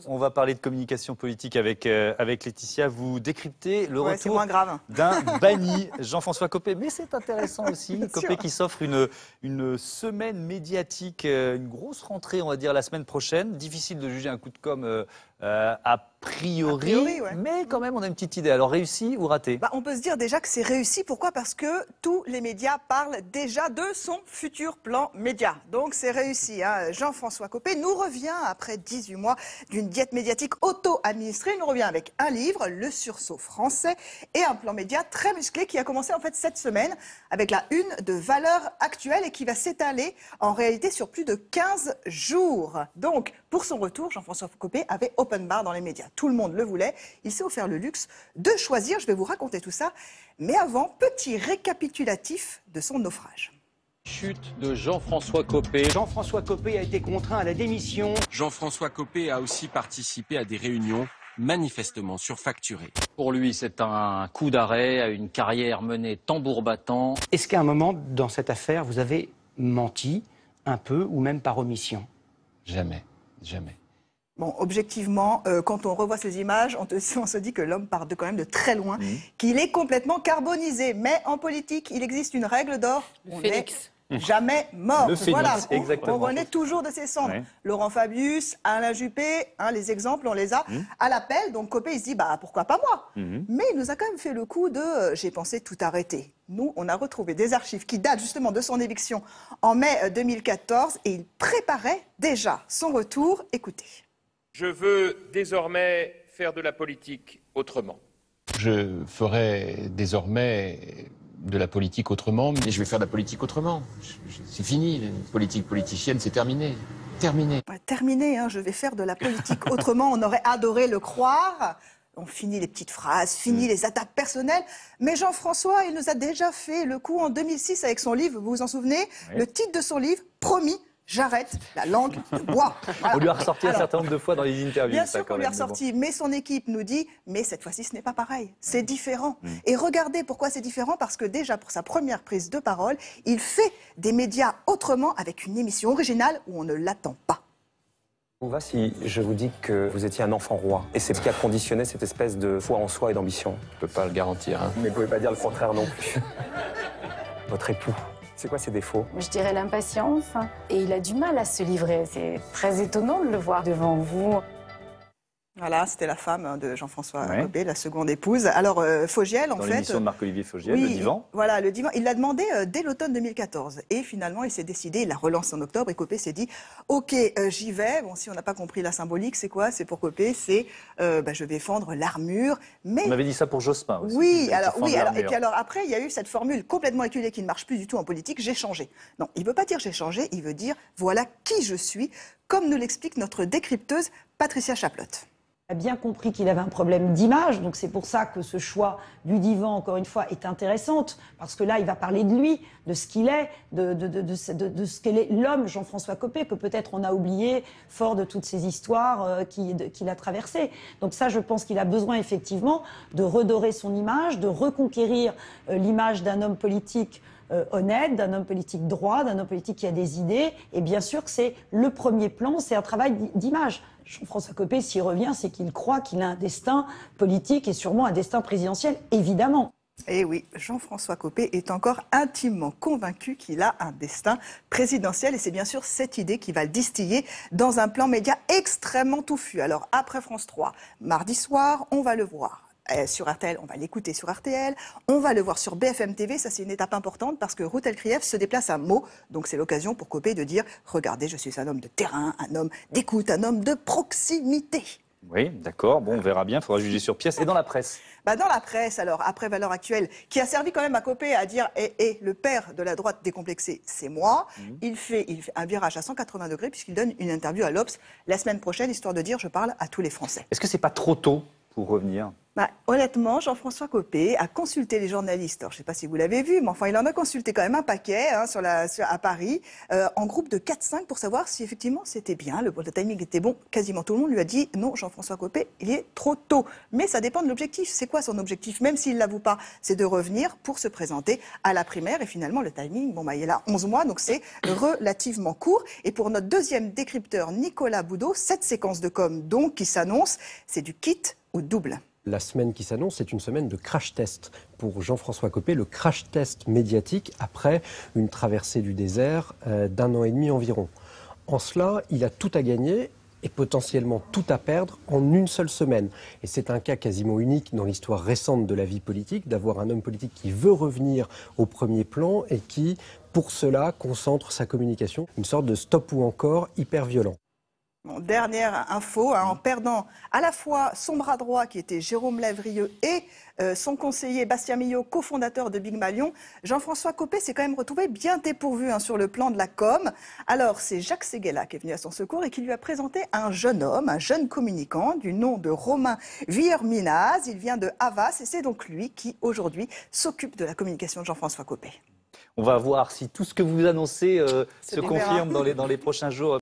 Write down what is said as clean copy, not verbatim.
On va parler de communication politique avec Laetitia. Vous décryptez le retour d'un banni, Jean-François Copé. Mais c'est intéressant aussi, Copé qui s'offre une semaine médiatique, une grosse rentrée, on va dire, la semaine prochaine. Difficile de juger un coup de com' a priori, ouais. Mais quand même, on a une petite idée. Alors, réussi ou raté? On peut se dire déjà que c'est réussi. Pourquoi? Parce que tous les médias parlent déjà de son futur plan média. Donc, c'est réussi. Hein. Jean-François Copé nous revient après 18 mois d'une diète médiatique auto-administrée. Il nous revient avec un livre, Le Sursaut français, et un plan média très musclé qui a commencé en fait cette semaine avec la une de Valeurs Actuelles et qui va s'étaler en réalité sur plus de 15 jours. Donc, pour son retour, Jean-François Copé avait open bar dans les médias. Tout le monde le voulait. Il s'est offert le luxe de choisir. Je vais vous raconter tout ça. Mais avant, petit récapitulatif de son naufrage. Chute de Jean-François Copé. Jean-François Copé a été contraint à la démission. Jean-François Copé a aussi participé à des réunions manifestement surfacturées. Pour lui, c'est un coup d'arrêt à une carrière menée tambour battant. Est-ce qu'à un moment, dans cette affaire, vous avez menti un peu ou même par omission? Jamais, jamais. Bon, objectivement, quand on revoit ces images, on se dit que l'homme part quand même de très loin, qu'il est complètement carbonisé. Mais en politique, il existe une règle d'or. On n'est jamais mort. Le phénix, voilà, exactement. On renaît toujours de ses cendres. Ouais. Laurent Fabius, Alain Juppé, les exemples, on les a à l'appel. Donc Copé, il se dit, pourquoi pas moi? Mais il nous a quand même fait le coup de j'ai pensé tout arrêter. Nous, on a retrouvé des archives qui datent justement de son éviction en mai 2014 et il préparait déjà son retour. Écoutez. Je veux désormais faire de la politique autrement. Je ferai désormais de la politique autrement. Mais je vais faire de la politique autrement. C'est fini, la politique politicienne, c'est terminé. Terminé. Ouais, terminé, hein, je vais faire de la politique autrement. On aurait adoré le croire. On finit les petites phrases, fini les attaques personnelles. Mais Jean-François, il nous a déjà fait le coup en 2006 avec son livre, vous vous en souvenez? Le titre de son livre, Promis. J'arrête la langue de bois. Voilà. On lui a ressorti un certain nombre de fois dans les interviews. Bien sûr qu'on lui a ressorti, mais son équipe nous dit « mais cette fois-ci, ce n'est pas pareil, c'est différent ». Et regardez pourquoi c'est différent, parce que déjà, pour sa première prise de parole, il fait des médias autrement avec une émission originale où on ne l'attend pas. On va si je vous dis que vous étiez un enfant roi, et c'est ce qui a conditionné cette espèce de foi en soi et d'ambition. Je peux pas le garantir. Hein. Mais vous ne pouvez pas dire le contraire non plus. Votre époux. C'est quoi ses défauts? Je dirais l'impatience. Et il a du mal à se livrer. C'est très étonnant de le voir devant vous. Voilà, c'était la femme de Jean-François Copé, la seconde épouse. Alors, Fogiel, en fait... Dans l'émission de Marc-Olivier Fogiel, le divan. Voilà, le divan. Il l'a demandé dès l'automne 2014. Et finalement, il s'est décidé, il la relance en octobre. Et Copé s'est dit, OK, j'y vais. Bon, si on n'a pas compris la symbolique, c'est quoi? C'est pour Copé, c'est je vais fendre l'armure. Mais... On avait dit ça pour Jospin aussi. Oui, et puis alors après, il y a eu cette formule complètement éculée qui ne marche plus du tout en politique, j'ai changé. Non, il ne veut pas dire j'ai changé, il veut dire voilà qui je suis, comme nous l'explique notre décrypteuse Patricia Chaplotte. A bien compris qu'il avait un problème d'image, donc c'est pour ça que ce choix du divan, encore une fois, est intéressante, parce que là, il va parler de lui, de ce qu'il est, de ce qu'est l'homme Jean-François Copé, que peut-être on a oublié, fort de toutes ces histoires qu'il a traversées. Donc ça, je pense qu'il a besoin effectivement de redorer son image, de reconquérir l'image d'un homme politique honnête, d'un homme politique droit, d'un homme politique qui a des idées. Et bien sûr que c'est le premier plan, c'est un travail d'image. Jean-François Copé, s'il revient, c'est qu'il croit qu'il a un destin politique et sûrement un destin présidentiel, évidemment. Et oui, Jean-François Copé est encore intimement convaincu qu'il a un destin présidentiel. Et c'est bien sûr cette idée qui va le distiller dans un plan média extrêmement touffu. Alors après France 3, mardi soir, on va le voir. Sur RTL, on va l'écouter sur RTL, on va le voir sur BFM TV, ça c'est une étape importante parce que Ruth Elkrief se déplace à Meaux, donc c'est l'occasion pour Copé de dire « Regardez, je suis un homme de terrain, un homme d'écoute, un homme de proximité ». Oui, d'accord, bon, on verra bien, il faudra juger sur pièce. Et dans la presse? Dans la presse, alors, après Valeurs Actuelles, qui a servi quand même à Copé à dire le père de la droite décomplexée, c'est moi. Il fait un virage à 180 degrés puisqu'il donne une interview à l'Obs la semaine prochaine, histoire de dire « Je parle à tous les Français ». Est-ce que c'est pas trop tôt pour revenir? Honnêtement, Jean-François Copé a consulté les journalistes. Alors, je ne sais pas si vous l'avez vu, mais enfin, il en a consulté quand même un paquet à Paris, en groupe de 4-5 pour savoir si effectivement c'était bien, le timing était bon. Quasiment tout le monde lui a dit non, Jean-François Copé, il est trop tôt. Mais ça dépend de l'objectif. C'est quoi son objectif? Même s'il ne l'avoue pas, c'est de revenir pour se présenter à la primaire. Et finalement, le timing, il est là 11 mois, donc c'est relativement court. Et pour notre deuxième décrypteur, Nicolas Boudot, cette séquence de com donc qui s'annonce, c'est du kit au double. La semaine qui s'annonce, c'est une semaine de crash test pour Jean-François Copé, le crash test médiatique après une traversée du désert d'1 an et demi environ. En cela, il a tout à gagner et potentiellement tout à perdre en une seule semaine. Et c'est un cas quasiment unique dans l'histoire récente de la vie politique, d'avoir un homme politique qui veut revenir au premier plan et qui, pour cela, concentre sa communication. Une sorte de stop ou encore hyper violent. Dernière info, en perdant à la fois son bras droit qui était Jérôme Lavrieux et son conseiller Bastien Millot, cofondateur de Big Malion, Jean-François Copé s'est quand même retrouvé bien dépourvu sur le plan de la com. Alors c'est Jacques Séguéla qui est venu à son secours et qui lui a présenté un jeune homme, un jeune communicant du nom de Romain Villers-Minaz. Il vient de Havas et c'est donc lui qui aujourd'hui s'occupe de la communication de Jean-François Copé. On va voir si tout ce que vous annoncez se confirme dans les prochains jours.